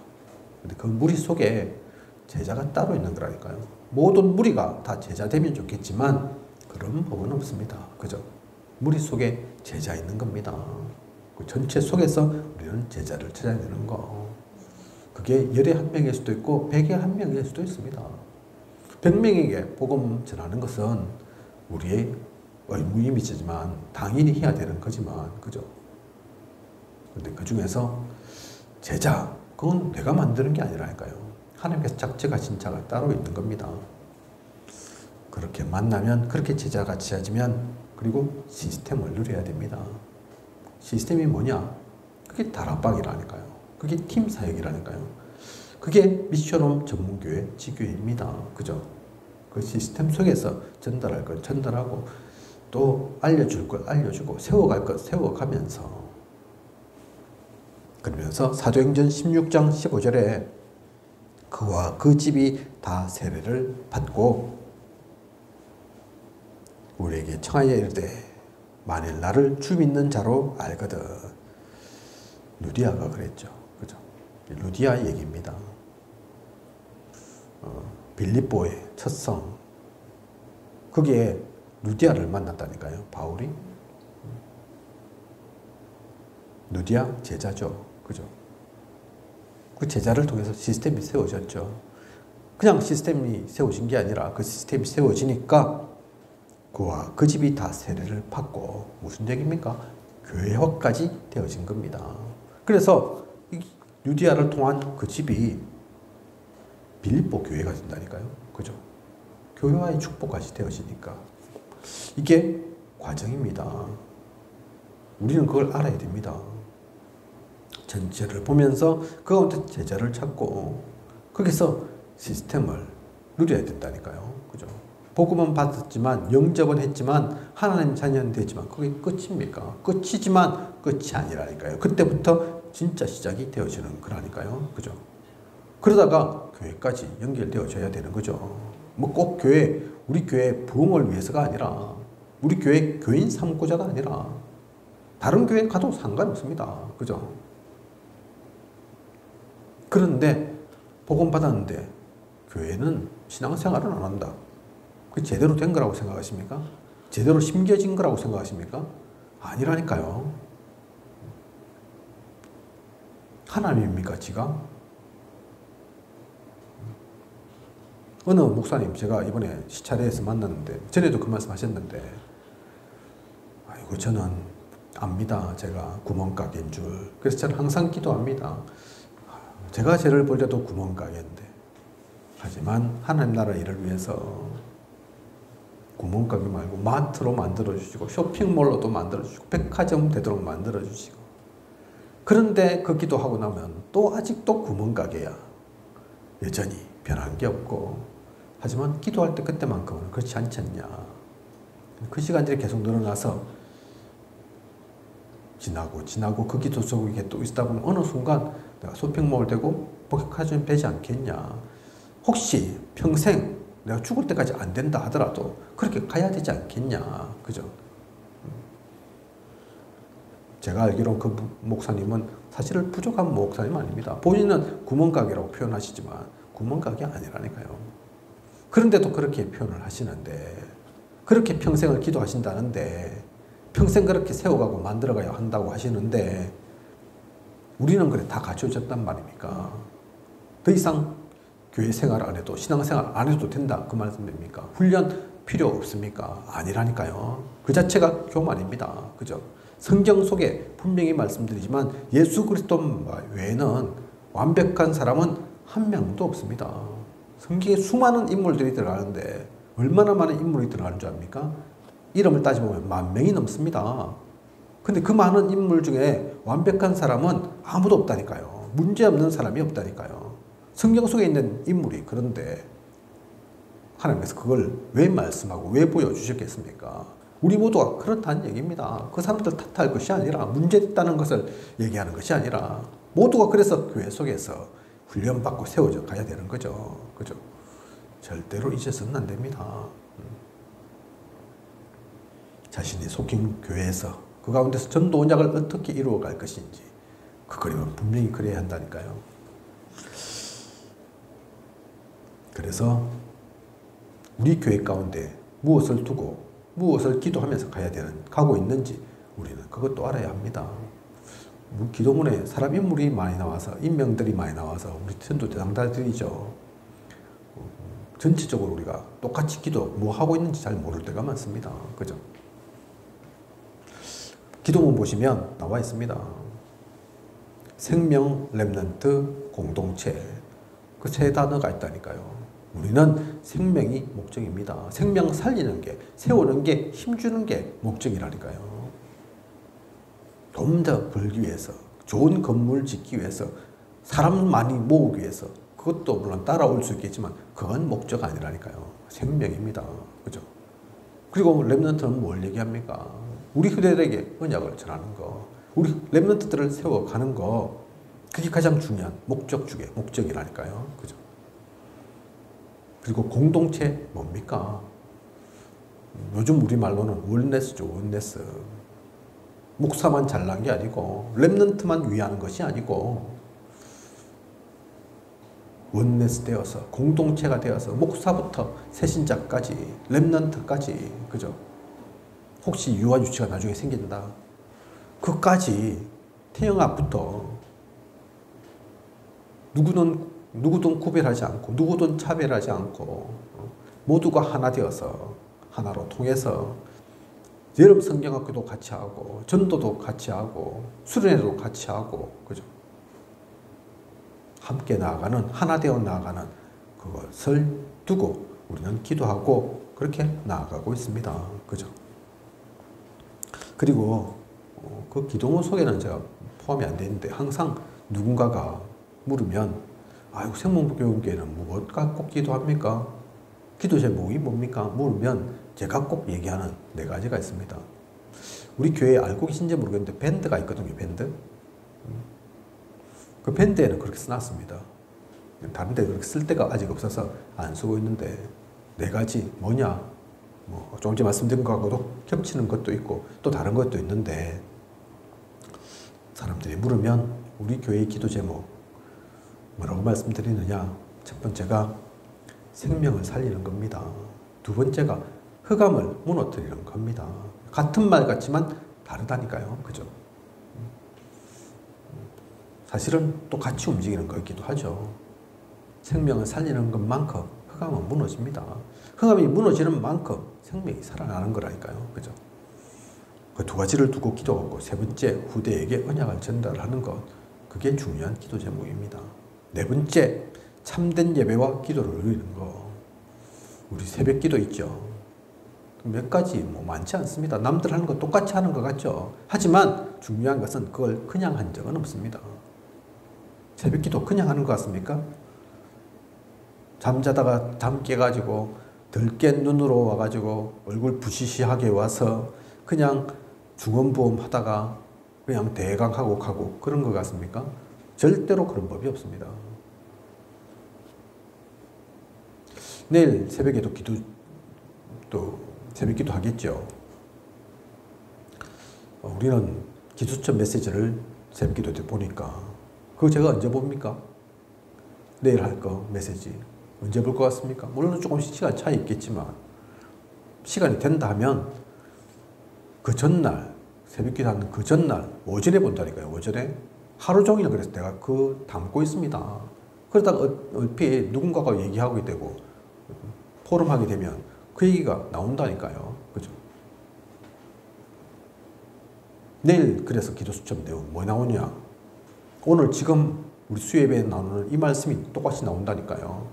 근데 그 무리 속에 제자가 따로 있는 거라니까요. 모든 무리가 다 제자 되면 좋겠지만 그런 법은 없습니다. 그죠? 무리 속에 제자 있는 겁니다. 그 전체 속에서 우리는 제자를 찾아야 되는 거. 그게 열의 한 명일 수도 있고 100의 한 명일 수도 있습니다. 100명에게 복음 전하는 것은 우리의 의무임이지만 당연히 해야 되는 거지만, 그죠? 근데 그 중에서 제자, 그건 내가 만드는 게 아니라니까요. 하나님께서 작정하신 자가 따로 있는 겁니다. 그렇게 만나면, 그렇게 제자같이 찾으면, 그리고 시스템을 누려야 됩니다. 시스템이 뭐냐? 그게 다락방이라니까요. 그게 팀 사역이라니까요. 그게 미션홈 전문교회 지교회입니다. 그죠? 그 시스템 속에서 전달할 걸 전달하고 또 알려줄 걸 알려주고 세워갈 것 세워가면서, 그러면서 사도행전 16장 15절에 그와 그 집이 다 세례를 받고 우리에게 청하여 이르되 만일 나를 주 믿는 자로 알거든. 루디아가 그랬죠. 그죠? 루디아 얘기입니다. 빌립보의 첫 성. 거기에 루디아를 만났다니까요. 바울이. 루디아 제자죠. 그죠? 그 제자를 통해서 시스템이 세워졌죠. 그냥 시스템이 세워진 게 아니라 그 시스템이 세워지니까 그와 그 집이 다 세례를 받고, 무슨 얘기입니까? 교회화까지 되어진 겁니다. 그래서 루디아를 통한 그 집이 빌립보 교회가 된다니까요. 그죠? 교회와의 축복까지 되어지니까. 이게 과정입니다. 우리는 그걸 알아야 됩니다. 전체를 보면서 그 가운데 제자를 찾고 거기서 시스템을 누려야 된다니까요. 그죠? 복음은 받았지만, 영접은 했지만, 하나님 자녀는 되지만 그게 끝입니까? 끝이지만 끝이 아니라니까요. 그때부터 진짜 시작이 되어지는 거라니까요. 그죠? 그러다가 교회까지 연결되어져야 되는 거죠. 뭐 꼭 교회, 우리 교회 부흥을 위해서가 아니라, 우리 교회 교인 삼고자가 아니라 다른 교회 가도 상관없습니다. 그죠? 그런데 복음 받았는데 교회는 신앙생활은 안 한다. 그게 제대로 된 거라고 생각하십니까? 제대로 심겨진 거라고 생각하십니까? 아니라니까요. 하나님입니까, 지가? 어느 목사님, 제가 이번에 시차례에서 만났는데, 전에도 그 말씀 하셨는데, 아이고, 저는 압니다. 제가 구멍가게인 줄. 그래서 저는 항상 기도합니다. 제가 죄를 볼 때도 구멍가게인데, 하지만 하나님 나라 일을 위해서 구멍가게 말고 마트로 만들어주시고, 쇼핑몰로도 만들어주시고, 백화점 되도록 만들어주시고, 그런데 그 기도하고 나면 또 아직도 구멍가게야. 여전히 변한 게 없고, 하지만 기도할 때 그때만큼은 그렇지 않지 않냐. 그 시간들이 계속 늘어나서 지나고 그 기도 속에 또 있다 보면 어느 순간 내가 쇼핑몰 되고 백화점 되지 않겠냐. 혹시 평생 내가 죽을 때까지 안 된다 하더라도 그렇게 가야 되지 않겠냐. 그죠? 제가 알기로는 그 목사님은 사실은 부족한 목사님 아닙니다. 본인은 구멍가게라고 표현하시지만 구멍가게 아니라니까요. 그런데도 그렇게 표현을 하시는데, 그렇게 평생을 기도하신다는데, 평생 그렇게 세워가고 만들어가야 한다고 하시는데, 우리는 그래 다 갖춰졌단 말입니까? 더 이상 교회 생활 안 해도 신앙생활 안 해도 된다 그 말씀입니까? 훈련 필요 없습니까? 아니라니까요. 그 자체가 교만입니다. 그죠? 성경 속에 분명히 말씀드리지만 예수 그리스도 외에는 완벽한 사람은 한 명도 없습니다. 성경에 수많은 인물들이 들어가는데 얼마나 많은 인물이 들어가는 줄 압니까? 이름을 따져보면 10,000명이 넘습니다. 근데 그 많은 인물 중에 완벽한 사람은 아무도 없다니까요. 문제없는 사람이 없다니까요. 성경 속에 있는 인물이 그런데 하나님께서 그걸 왜 말씀하고 왜 보여주셨겠습니까? 우리 모두가 그렇다는 얘기입니다. 그 사람들 탓할 것이 아니라 문제있다는 것을 얘기하는 것이 아니라 모두가 그래서 교회 속에서 훈련받고 세워져 가야 되는 거죠. 그죠? 절대로 잊어서는 안 됩니다. 자신이 속힌 교회에서 그 가운데서 전도 언약을 어떻게 이루어갈 것인지 그 그림은 분명히 그래야 한다니까요. 그래서 우리 교회 가운데 무엇을 두고 무엇을 기도하면서 가고 있는지 우리는 그것도 알아야 합니다. 기도문에 사람 인물이 많이 나와서 인명들이 많이 나와서 우리 전도 대상자들이죠. 전체적으로 우리가 똑같이 기도 뭐 하고 있는지 잘 모를 때가 많습니다. 그죠? 기도문 보시면 나와 있습니다. 생명 렘넌트 공동체 그 세 단어가 있다니까요. 우리는 생명이 목적입니다. 생명 살리는 게 세우는 게 힘주는 게 목적이라니까요. 좀 더 벌기 위해서 좋은 건물 짓기 위해서 사람 많이 모으기 위해서 그것도 물론 따라올 수 있겠지만 그건 목적 아니라니까요. 생명입니다. 그죠? 그리고 렘넌트는 뭘 얘기합니까? 우리 후대들에게 언약을 전하는 거, 우리 렘넌트들을 세워가는 거, 그게 가장 중요한 목적이라니까요. 그죠? 그리고 공동체 뭡니까? 요즘 우리말로는 원네스죠, 원네스. 목사만 잘난 게 아니고, 렘넌트만 위하는 것이 아니고, 원네스 되어서, 공동체가 되어서, 목사부터 새신자까지, 렘넌트까지, 그죠? 혹시 유아 유치가 나중에 생긴다. 그까지 태영아부터 누구든 구별하지 않고 누구든 차별하지 않고 모두가 하나 되어서 하나로 통해서 여름 성경학교도 같이 하고 전도도 같이 하고 수련회도 같이 하고 그죠? 함께 나아가는 하나 되어 나아가는 그것을 두고 우리는 기도하고 그렇게 나아가고 있습니다. 그죠? 그리고 그 기도문 속에는 제가 포함이 안 되는데 항상 누군가가 물으면 아이고 생명교육계는 무엇과 꼭 기도합니까? 기도 제목이 뭡니까? 물으면 제가 꼭 얘기하는 4가지가 있습니다. 우리 교회에 알고 계신지 모르겠는데 밴드가 있거든요. 밴드. 그 밴드에는 그렇게 써놨습니다. 다른 데 그렇게 쓸 데가 아직 없어서 안 쓰고 있는데 4가지 뭐냐? 조금 전에 말씀드린 것하고도 겹치는 것도 있고 또 다른 것도 있는데 사람들이 물으면 우리 교회의 기도 제목 뭐라고 말씀드리느냐? 첫 번째가 생명을 살리는 겁니다. 두 번째가 흑암을 무너뜨리는 겁니다. 같은 말 같지만 다르다니까요. 그죠? 사실은 또 같이 움직이는 거기도 하죠. 생명을 살리는 것만큼 흑암은 무너집니다. 흑암이 무너지는 만큼 생명이 살아나는 거라니까요. 그죠? 그 2가지를 두고 기도하고 세 번째 후대에게 언약을 전달하는 것 그게 중요한 기도 제목입니다. 4번째 참된 예배와 기도를 누리는 거 우리 새벽 기도 있죠. 몇 가지 많지 않습니다. 남들 하는 거 똑같이 하는 것 같죠. 하지만 중요한 것은 그걸 그냥 한 적은 없습니다. 새벽 기도 그냥 하는 것 같습니까? 잠자다가 잠 깨가지고 덜 깬 눈으로 와가지고 얼굴 부시시하게 와서 그냥 중언부언 하다가 그냥 대강 하고 가고 그런 것 같습니까? 절대로 그런 법이 없습니다. 내일 새벽에도 새벽 기도 하겠죠. 우리는 기도처 메시지를 새벽 기도 때 보니까 그거 제가 언제 봅니까? 내일 할 거 메시지 언제 볼 것 같습니까? 물론 조금씩 시간 차이 있겠지만 시간이 된다 하면 그 전날 새벽 기도 하는 그 전날 오전에 본다니까요. 오전에 하루 종일 그래서 내가 담고 있습니다. 그러다가 얼핏 누군가가 얘기하게 되고 포럼하게 되면 그 얘기가 나온다니까요. 그죠? 내일 그래서 기도 수첩 내용 뭐 나오냐? 오늘 지금 우리 수예배에 나오는 이 말씀이 똑같이 나온다니까요.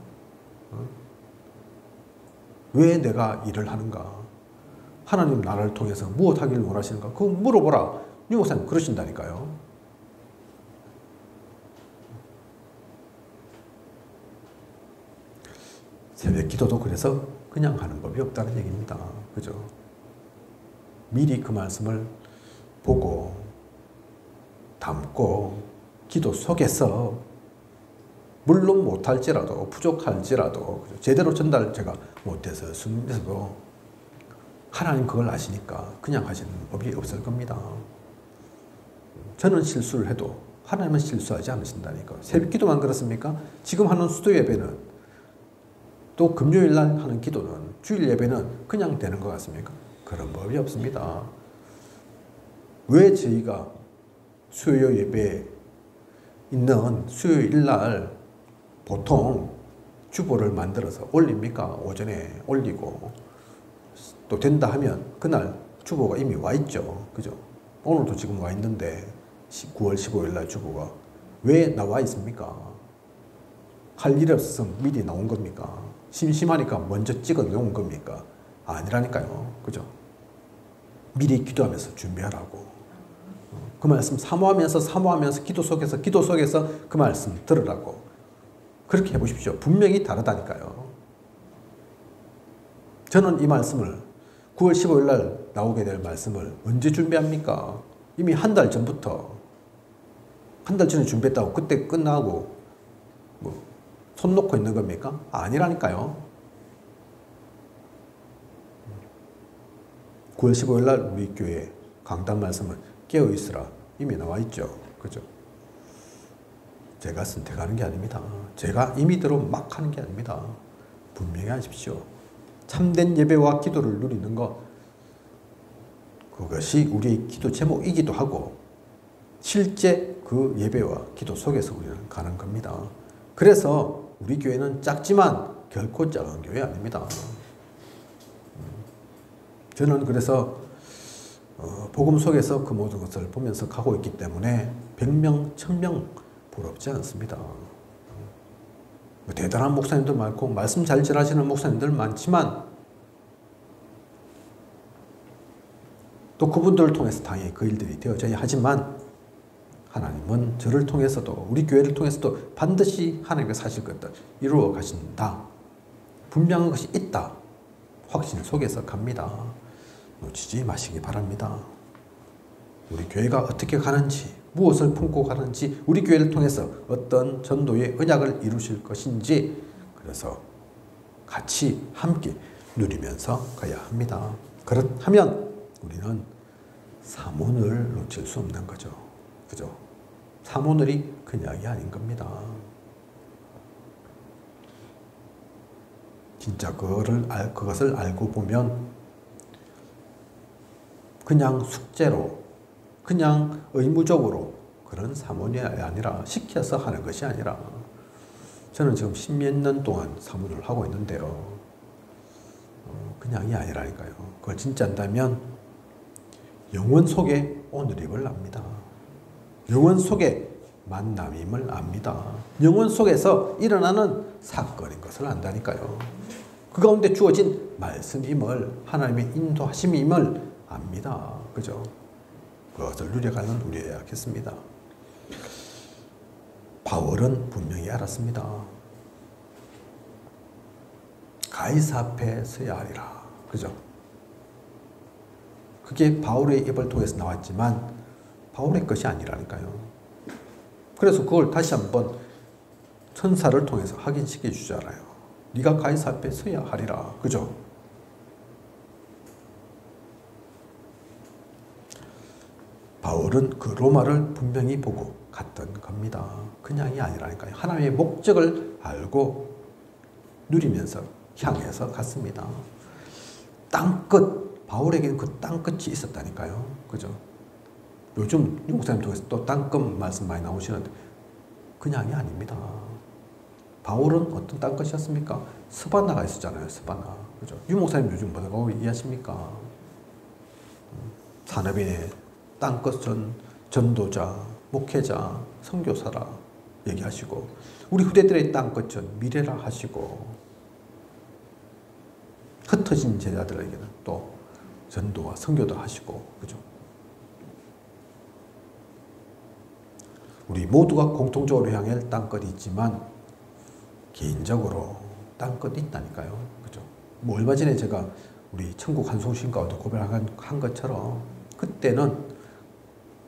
왜 내가 일을 하는가? 하나님 나라를 통해서 무엇 하기를 원하시는가? 그거 물어보라. 유 목사님 그러신다니까요. 새벽 기도도 그래서 그냥 하는 법이 없다는 얘기입니다. 그죠? 미리 그 말씀을 보고 담고 기도 속에서 물론 못할지라도 부족할지라도 제대로 전달 제가 못해서 스님에서도 하나님 그걸 아시니까 그냥 하시는 법이 없을 겁니다. 저는 실수를 해도 하나님은 실수하지 않으신다니까. 새벽 기도만 그렇습니까? 지금 하는 수도 예배는 또 금요일 날 하는 기도는 주일 예배는 그냥 되는 것 같습니까? 그런 법이 없습니다. 왜 저희가 수요 예배에 있는 수요일 날 보통 주보를 만들어서 올립니까? 오전에 올리고 또 된다 하면 그날 주보가 이미 와 있죠. 그죠? 오늘도 지금 와 있는데 9월 15일 날 주보가 왜 나와 있습니까? 할 일 없어서 미리 나온 겁니까? 심심하니까 먼저 찍어 놓은 겁니까? 아니라니까요. 그죠? 미리 기도하면서 준비하라고. 그 말씀 사모하면서 기도 속에서 그 말씀 들으라고. 그렇게 해보십시오. 분명히 다르다니까요. 저는 이 말씀을 9월 15일 날 나오게 될 말씀을 언제 준비합니까? 이미 한 달 전부터 한 달 전에 준비했다고 그때 끝나고 뭐 손 놓고 있는 겁니까? 아니라니까요. 9월 15일 날 우리 교회 강단 말씀은 깨어 있으라 이미 나와 있죠. 그죠? 제가 선택하는 게 아닙니다. 제가 임의대로 막 하는 게 아닙니다. 분명히 하십시오. 참된 예배와 기도를 누리는 것, 그것이 우리의 기도 제목이기도 하고 실제 그 예배와 기도 속에서 우리는 가는 겁니다. 그래서 우리 교회는 작지만 결코 작은 교회 아닙니다. 저는 그래서 복음 속에서 그 모든 것을 보면서 가고 있기 때문에 100명, 1000명 부럽지 않습니다. 대단한 목사님들 많고 말씀 잘 전하시는 목사님들 많지만 또 그분들을 통해서 당연히 그 일들이 되어져야 하지만 하나님은 저를 통해서도 우리 교회를 통해서도 반드시 하나님의 사실 것들 이루어 가신다. 분명한 것이 있다. 확신 속에서 갑니다. 놓치지 마시기 바랍니다. 우리 교회가 어떻게 가는지 무엇을 품고 가는지 우리 교회를 통해서 어떤 전도의 언약을 이루실 것인지 그래서 같이 함께 누리면서 가야 합니다. 그렇다면 우리는 사모를 놓칠 수 없는 거죠. 그죠? 사모늘이 그냥이 아닌 겁니다. 진짜 그것을 알고 보면 그냥 숙제로 그냥 의무적으로 그런 사모님이 아니라 시켜서 하는 것이 아니라 저는 지금 10몇 년 동안 사모를 하고 있는데요. 그냥이 아니라니까요. 그걸 진짜 한다면 영원 속에 오늘임을 압니다. 영원 속에 만남임을 압니다. 영원 속에서 일어나는 사건인 것을 안다니까요. 그 가운데 주어진 말씀임을 하나님의 인도하심임을 압니다. 그죠? 그것을 누려가는 우리여야겠습니다. 바울은 분명히 알았습니다. 가이사 앞에 서야 하리라. 그죠? 그게 바울의 입을 통해서 나왔지만 바울의 것이 아니라니까요. 그래서 그걸 다시 한번 천사를 통해서 확인시켜 주잖아요. 네가 가이사 앞에 서야 하리라. 그죠? 바울은 그 로마를 분명히 보고 갔던 겁니다. 그냥이 아니라니까요. 하나님의 목적을 알고 누리면서 향해서 갔습니다. 땅끝, 바울에게는 그 땅끝이 있었다니까요. 그죠? 요즘 유 목사님 통해서 또 땅끝 말씀 많이 나오시는데 그냥이 아닙니다. 바울은 어떤 땅끝이었습니까? 스바나가 있었잖아요. 스바나. 그죠? 유 목사님 요즘 뭐라고 이해하십니까? 산업인의 땅끝은 전도자, 목회자, 선교사라 얘기하시고, 우리 후대들의 땅끝은 미래라 하시고, 흩어진 제자들에게는 또 전도와 선교도 하시고, 그죠? 우리 모두가 공통적으로 향할 땅끝이 있지만 개인적으로 땅끝이 있다니까요. 그죠? 뭐 얼마 전에 제가 우리 천국 한송신가와도 고백한 것처럼 그때는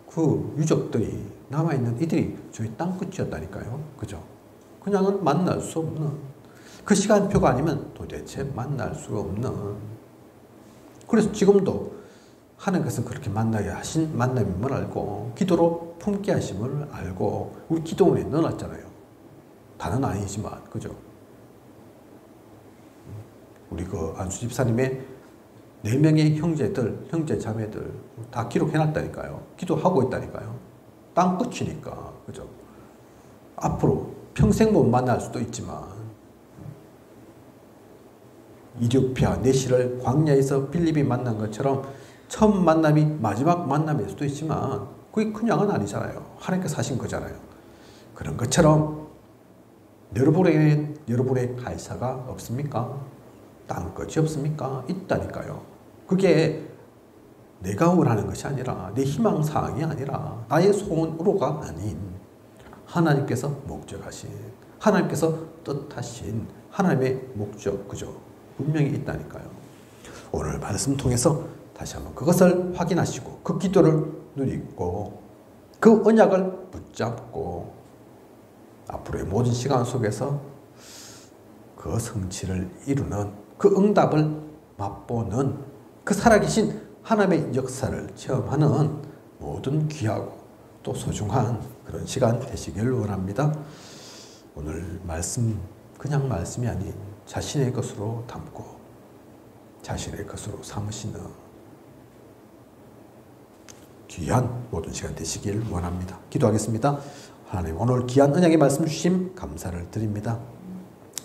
그 유적들이 남아있는 이들이 저희 땅끝이었다니까요. 그죠? 그냥은 만날 수 없는, 그 시간표가 아니면 도대체 만날 수가 없는. 그래서 지금도 하나님께서 그렇게 만나게 하신 만남임을 알고 기도로 품게 하심을 알고 우리 기도원에 넣어놨잖아요. 다는 아니지만, 그죠? 우리 그 안수 집사님의 4명의 형제들, 형제 자매들 다 기록해놨다니까요. 기도하고 있다니까요. 땅끝이니까, 그죠? 앞으로 평생 못 만날 수도 있지만, 이디오피아 내시를 광야에서 빌립이 만난 것처럼 처음 만남이 마지막 만남일 수도 있지만 그게 그냥은 아니잖아요. 하나님께서 하신 거잖아요. 그런 것처럼 여러분에게는 여러분의 갈사가 없습니까? 땅끝이 없습니까? 있다니까요. 그게 내가 원하는 것이 아니라, 내 희망사항이 아니라, 나의 소원으로가 아닌 하나님께서 목적하신, 하나님께서 뜻하신 하나님의 목적, 그죠? 분명히 있다니까요. 오늘 말씀 통해서 다시 한번 그것을 확인하시고 그 기도를 누리고 그 언약을 붙잡고 앞으로의 모든 시간 속에서 그 성취를 이루는, 그 응답을 맛보는, 그 살아계신 하나님의 역사를 체험하는 모든 귀하고 또 소중한 그런 시간 되시길 원합니다. 오늘 말씀, 그냥 말씀이 아닌 자신의 것으로 담고 자신의 것으로 삼으시는 귀한 모든 시간 되시길 원합니다. 기도하겠습니다. 하나님, 오늘 귀한 언약의 말씀 주심 감사를 드립니다.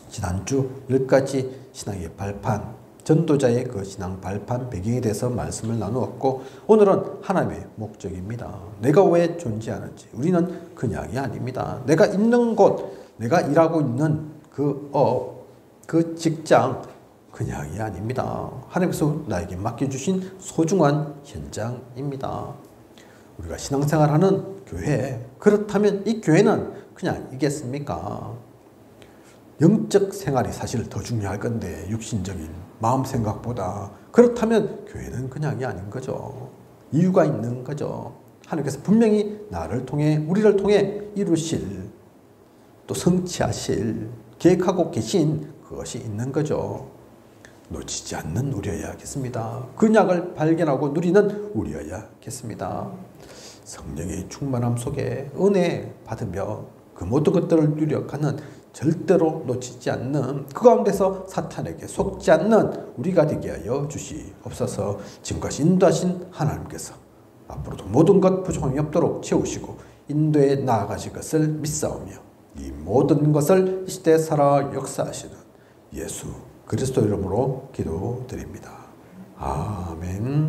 지난주 10가지 신앙의 발판, 전도자의 그 신앙 발판 배경에 대해서 말씀을 나누었고, 오늘은 하나님의 목적입니다. 내가 왜 존재하는지, 우리는 그냥이 아닙니다. 내가 있는 곳, 내가 일하고 있는 그 업, 그 직장, 그냥이 아닙니다. 하나님께서 나에게 맡겨주신 소중한 현장입니다. 우리가 신앙생활하는 교회, 그렇다면 이 교회는 그냥 이겠습니까? 영적 생활이 사실 더 중요할 건데, 육신적인 마음 생각보다. 그렇다면 교회는 그냥이 아닌 거죠. 이유가 있는 거죠. 하나님께서 분명히 나를 통해, 우리를 통해 이루실, 또 성취하실, 계획하고 계신 그것이 있는 거죠. 놓치지 않는 우리여야겠습니다. 그 약을 발견하고 누리는 우리여야겠습니다. 성령의 충만함 속에 은혜 받으며 그 모든 것들을 누려가는, 절대로 놓치지 않는, 그 가운데서 사탄에게 속지 않는 우리가 되게 하여 주시옵소서. 지금까지 인도하신 하나님께서 앞으로도 모든 것 부족함이 없도록 채우시고 인도에 나아가실 것을 믿사오며, 이 모든 것을 이 시대에 살아 역사하시는 예수 그리스도 이름으로 기도드립니다. 아멘.